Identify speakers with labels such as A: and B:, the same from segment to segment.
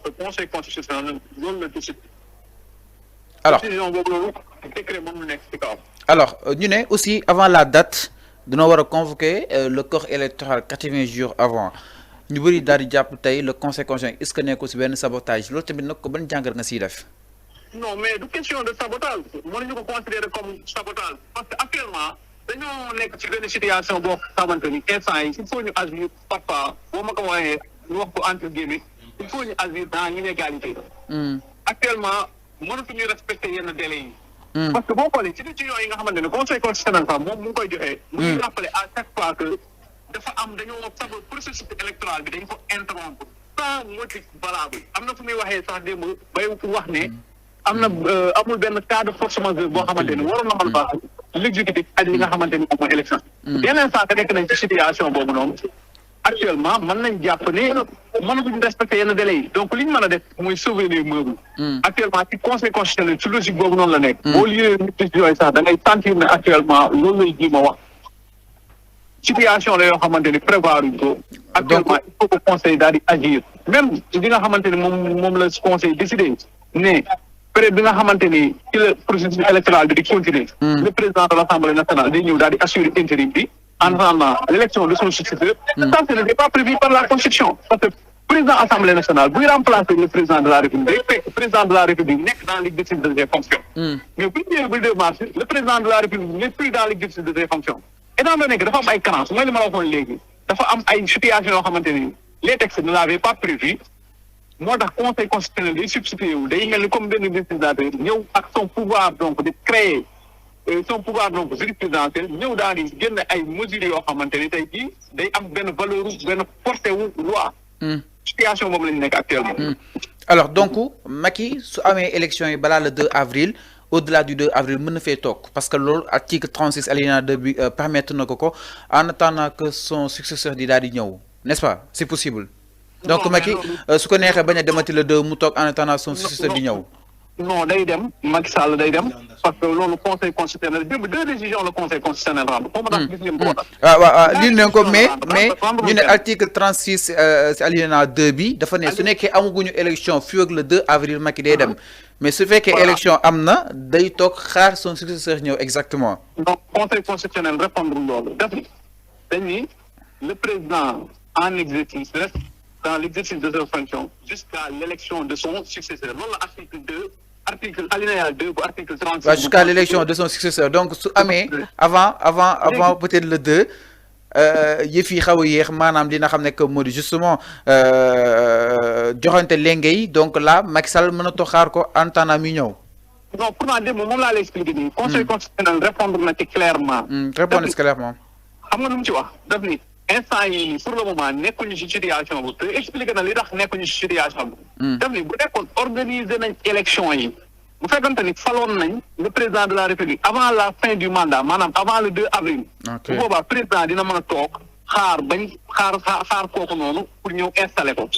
A: que conseil constitutionnel loolu la décidé.
B: alors
A: décision boobu loolu décret moom mu nekk ci kaw.
B: alors ñu ne aussi avant la date dina war a convoquer le corps électoral 80 jours avant ñu bëri daal di jàpp tey le conseil constitutionnel est-ce que nekkul si benn sabotage loolu tamit nag ko ban jàngat nga siy def.
A: non mais du question de sabotage mënuñu ko considérer comme sabotage parce que actuellement dañoo nekk ci benn situation boo xamante ni instant yi il faut ñu agir parfois boo ma ko waxee ñu wax ko entre guillemets il faut ñu agir dans l'illégalité. actuellement mënatuñu respecter yenn délais yi. parce que boo xoolee ci décision yi nga xamante ne conseil constitutionnel sax moom mu ngi koy joxee. mu ngi rappeler à chaque fois que dafa am dañoo sabab processus électoral bi dañ ko interrompre sans motif valable am na fu muy waxee sax démb bay wax ne. am na amul benn cas de force majeure boo xamante ni waroon na mën baax l'exécutif ak li nga xamante ni moom mooy élection. yeneen saa nekk nañ ci situation boobu noonu. actuellement mën nañ jàpp ne mënatuñ respecter yenn délais yi donc li ñu mën a def mooy sauver les meubles. actuellement ci conseil constitutionnel ci logique boobu noonu la nekk. boo liggéeyee nit yooyu sax da ngay sentir ne actuellement loolu lay ji ma wax. situation la yoo xamante ni prévoir uñ ko. actuellement il faut que conseil daal di agir. même li nga xamante ni moom la conseil décidé ne. période bi nga xamante ni ci la processus électoral bi di continuer. le président de l'Assemblée nationale day ñëw daal di assurer intérim bi en attendant l'élection de son successeur. ça ce n'est pas prévu par la constitution. parce que président Assemblée nationale buy remplacer le président de la République day fekk président de la République nekk dans l'exercice de ses fonctions. mais bu ñu ñëwee ba 2 mars le président de la République n'est plus dans l'exercice de ses fonctions. étant donné que dafa am ay carence mooy li ma la waxoon léegi dafa am ay situation yoo xamante ni les textes ne l'avaient pas prévu. moo tax conseil constitutionnel day substitué wu day mel ni comme benn législateur ñëw ak son pouvoir donc de créer son pouvoir donc jurisprudentiel ñëw daal di génn ay mesures yoo xamante ni tey jii day am benn valeur benn portée wu loi. situation boobu la ñu nekk actuellement.
B: alors donc Macky su amee élection yi balaa le 2 avril au-delà du 2 avril mën na fee toog parce que loolu article 36 alinéa 2 bi permettre na ko en attendant que son successeur di daal di ñëw n'est-ce pas c'est possible. donc Macky su ko neexee bañ a demati le 2 mu toog en attendant son successeur di ñëw.
A: non day dem Macky Sall day dem parce que loolu conseil constitutionnel démb 2 décisions le conseil constitutionnel rendre. foofu nag gis ngeen ko.
B: waaw lii nañ ko mais ñu ne article 36 alinéa 2 bi dafa ne su nekkee amaguñu élection fii ak le 2 avril Macky day dem mais su fekkee élection am na day toog xaar son successeur ñëw exactement.
A: donc conseil constitutionnel répondre loolu def dañ ni le président en exercice reste dans l'exercice de ses fonctions jusqu'à l'élection de son successeur loolu la article alinéa 2 bu article 36.
B: waaw jusqu'à l'élection de son successeur donc su amee avant peut-être le 2 yëf yi xaw a yéex maanaam li nga xam ne que moo di justement joxante lenge yi donc là Macky Sall mën a toog xaar ko en attendant mi ñëw.
A: non pour naa dem moom laa lay expliquer nii. conseil constitutionnel répondre na ci clairement.
B: répondre ci clairement.
A: xam nga lu mu ci wax daf ni. instant yi pour le moment nekkuñu ci situation bu te expliqué na li tax nekkuñu ci situation bi. daf ni bu nekkoon organiser nañ élection yi bu fekkante ni faloon nañ le président de la République avant la fin du mandat maanaam avant le 2 avril. bu boobaa président dina mën a toog xaar kooku noonu pour ñëw installer ko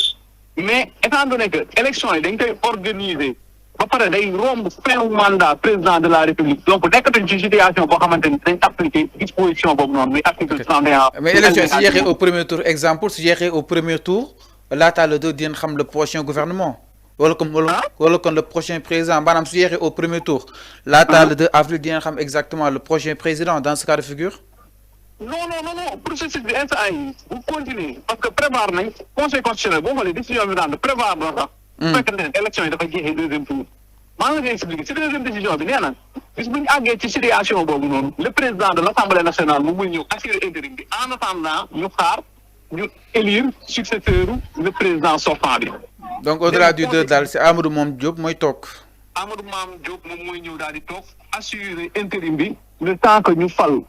A: mais étant donné que élection yi dañ koy organiser ba pare day romb fin mandat président de la République donc nekkatuñ ci situation boo xamante ni dañ appliquer disposition boobu noonu muy article 31.
B: mais élection su jeexee au premier tour exemple su jeexee au premier tour laata le 2 dinañ xam le prochain gouvernement wala comme le prochain président maanaam su jeexee au premier tour laata le 2 avril dinañ xam exactement le prochain président dans ce cas de figure.
A: non processus bi instant yi bu continuer parce que prévoir nañ conseil constitutionnel boo xoolee décision bi daan prévoir na sax. bu fekkente ne élection yi dafa jeexee deuxième tour maa ngi leen expliqué ci deuxième décision bi nee na bis bu ñu àggee ci situation boobu noonu le président de l'Assemblée nationale moom muy ñëw assurer intérim bi en attendant ñu xaar ñu élire successeur le président sortant bi.
B: donc au-delà du 2 daal c'est Amadou Mame Diop mooy toog.
A: Amadou Mame Diop moom mooy ñëw daal di toog assurer intérim bi le temps que ñu fal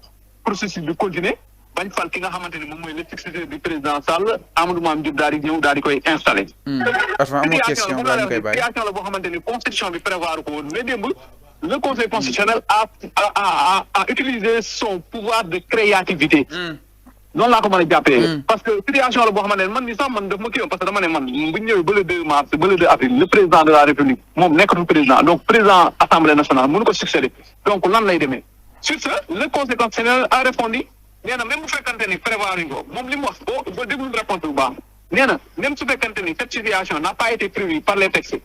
A: processus bi continuer bañ fal ki nga xamante ni moom mooy le successeur du président Sall Amadou Mame Diop daal di ñëw daal di koy installer.
B: enfin amoo question balaa ñu koy bàyyi
A: situation la boo xamante ni constitution bi prévoir ko woon mais démb le conseil constitutionnel a utilisé son pouvoir de créativité. noonu laa ko mën a jàppee. parce que situation la boo xamante ne man mii sax man daf ma kii woon parce que dama ne man bu ñu ñëwee ba le 2 mars ba le 2 avril le président de la République moom nekkatul président donc président assemblée nationale mënu ko succéder donc lan lay demee. sur ce le conseil constitutionnel a répondu nee na même bu fekkante ni prévoir ñu ko moom li mu wax boo déglu réponse bu baax nee na même su fekkante ni cette situation n'a pas été prévue par les textes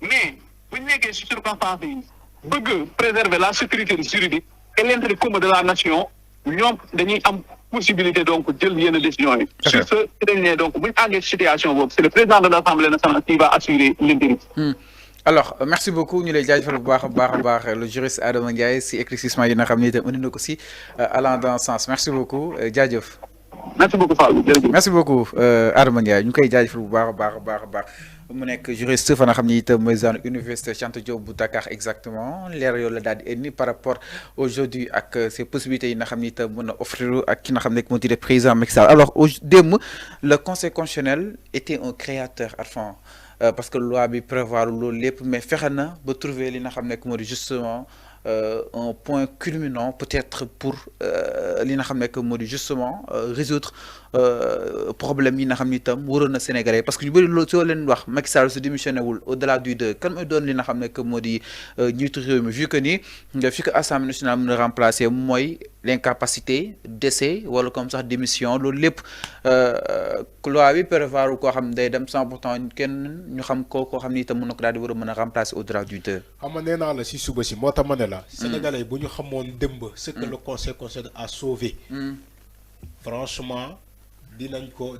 A: mais bu ñu nekkee ci circonstances yi bëgg préserver la sécurité juridique et l'intérêt commun de la nation ñoom dañuy am possibilité donc jël yenn décisions yi. sur ce dañ ne donc bu ñu àggee situation boobu c'est le président de l'Assemblée nationale qui va assurer l'intérim.
B: Alors merci beaucoup ñu lay jaajëfal bu baax le juriste Adama Ndiaye si éclaircissement yi nga xam ne itam indi na ko si allant dans ce sens merci beaucoup jaajëf.
A: merci beaucoup Fallou jërëjëf.
B: merci beaucoup Adama Ndiaye ñu koy jaajëfal bu baax mu nekk juriste fa nga xam ne itam mooy zone université Cheikh Anta Diop bu Dakar exactement leer yow la daal di indi par rapport aujourd'hui ak ces possibilités yi nga xam ne itam mën a offrir ak ki nga xam ne moo di président Macky Sall alors démb le conseil constitutionnel était un créateur Arfan parce que loi bi prévoir loolu lépp mais fexe na ba trouver li nga xam ne moo di justement un point culminant peut-être pour li nga xam ne moo di justement résoudre problème yi nga xam ni itam waroon na Sénégalais parce que ñu bëri loolu soo leen wax Macky Sall su démissionné wul au-delà du deux kan mooy doon li nga xam ne moo di njiitu réew mi vu que ni fi que Assemblée nationale mën a remplacer mooy l'incapacité décès wala comme sax démission loolu lépp loi bi prévoir koo xam ne day dem 100% kenn ñu xam koo xam ni itam mën na ko daal di war a mën a remplacer au-delà du deux.
C: xam nga nee naa la si suba si moo tax ma ne la. Sénégalais bu ñu xamoon démb ce que le conseil constitutionnel a sauvé. franchement dinañ ko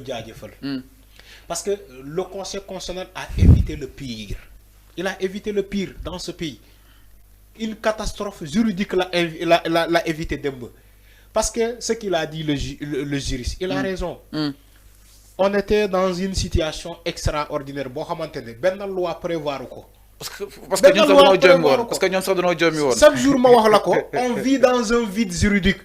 C: jaajëfal. parce que le conseil constitutionnel a évité le pire. Il a évité le pire dans ce pays. Une catastrophe juridique l'a évité démb. Parce que ce qu'il a dit le juriste, il a raison. On était dans une situation extraordinaire. Boo xamante ne benn loi prévoir ko.
B: parce que ñoom sax dañoo jommi woon.
C: Chaque jour ma wax la ko, on vit dans un vide juridique.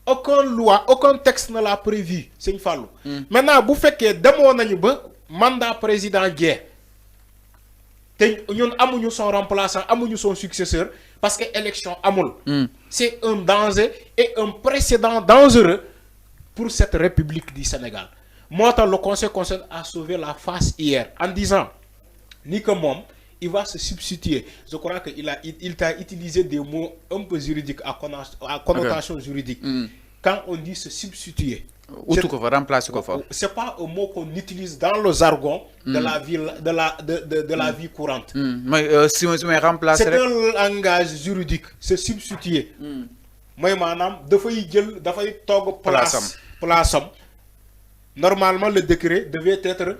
C: Aucune loi, aucun texte ne l'a prévu, Sëñ Fallou. Maintenant bu fekkee demoon nañu ba mandat président Guèye te ñun amuñu son remplaçant amuñu son successeur parce que élection amul. C'est un danger et un précédent dangereux pour cette République du Sénégal. Moo tax le conseil constitutionnel a sauvé la face hier en disant ni que moom il va se substituer. Je crois que il t'a utilisé des mots un peu juridiques à connotation juridique. Quand on dit se substituer, c'est pas un mot qu'on utilise dans le jargon de la vie courante. C'est un langage juridique, se substituer. Moi maanaam dafay togg place am. Normalement le décret devait être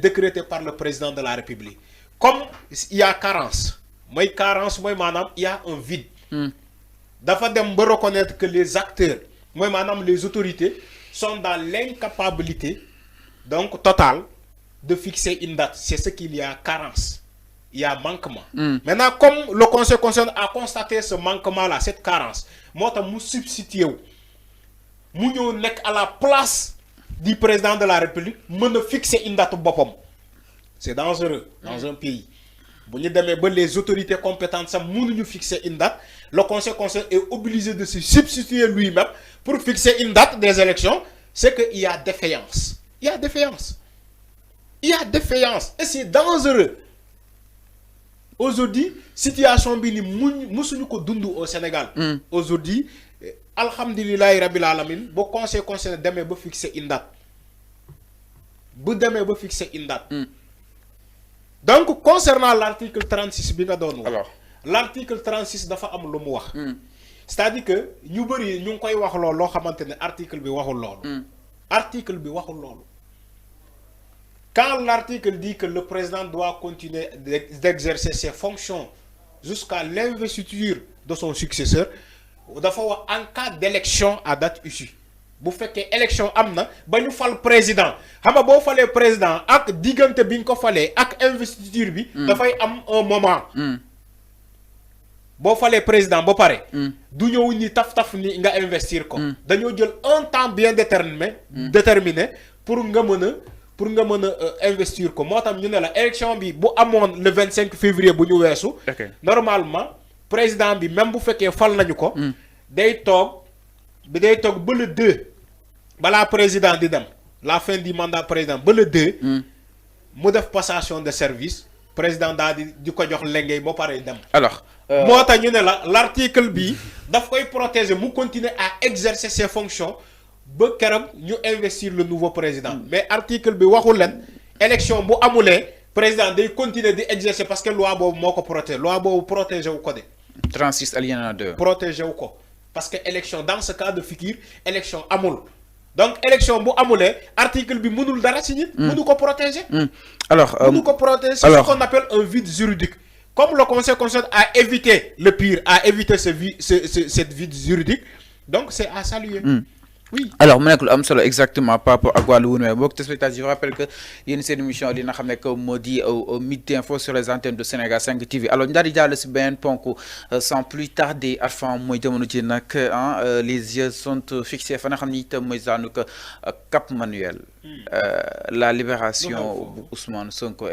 C: décrété par le président de la République. Comme il y a carence, il y a un vide. Dafa dem ba reconnaître que les acteurs, les autorités, sont dans l'incapacité donc totale de fixer une date. C'est ce qu'il y a carence. Il y a manquement. Maintenant, comme le conseil constitutionnel a constaté ce manquement-là, cette carence, moi, je me substitue. Je suis à la place du président de la République, je fixer une date. C'est dangereux dans un pays. Les autorités compétentes ne fixer une date. Le conseil constitutionnel est obligé de se substituer lui-même pour fixer une date des élections. C'est qu'il y a défaillance. Il y a défaillance. Et c'est dangereux. Aujourd'hui, situation bini musuñu ko dundu au Sénégal. Aujourd'hui, alhamdulillahi rabbil alamin, le conseil constitutionnel demain ba fixer une date. Donc concernant l'article 36 bi nga doon wax. Alors, l'article 36 dafa am lu mu wax. C'est-à-dire que ñu bari ñu ngi koy wax loolu loo xamante ne article bi waxul loolu. Article bi waxul loolu. Quand l'article dit que le président doit continuer d'exercer ses fonctions jusqu'à l'investiture de son successeur, dafa wax en cas d'élection à date issue. Bu fekkee élection am na ba ñu fal président xam nga boo falee président ak diggante bi ñu ko falee ak investiture bi. dafay am un moment. boo falee président ba pare. du ñëw ni taf ni nga investir ko. dañoo jël un temps bien déterminé pour nga mën a investir ko moo tax ñu ne la élection bi bu amoon le 25 février bu ñu weesu. Normalement président bi même bu fekkee fal nañu ko. day toog ba le 2 balaa président di dem la fin du mandat président ba le 2. mu def passation de service président daal di ko jox lengay ba pare dem.
B: Alors.
C: moo tax ñu ne la l'article bi daf koy protéger mu continuer à exercer ses fonctions ba keroog ñu investir le nouveau président mais article bi waxul leen élection bu amulee président day continuer di exercer parce que loi boobu moo ko protéger loi boobu protéger wu ko de
B: 36 alinéa 2
C: protéger wu ko parce que élection dans ce cas de figure élection amul donc élection bu amulee article bi mënul dara si nit mënu ko protéger
B: alors
C: mënu ko protéger c'est ce qu'on appelle un vide juridique comme le conseil constitutionnel a évité le pire a évité cette vide juridique donc c'est à saluer oui.
B: Alors, exactement par rapport à Guadeloupe. Je rappelle que il y a une émission qui est dit au midi info sur les antennes de Sénégal 5 TV. Alors, nous allons sans plus tarder, les yeux sont fixés Cap Manuel. La libération Ousmane Sonko.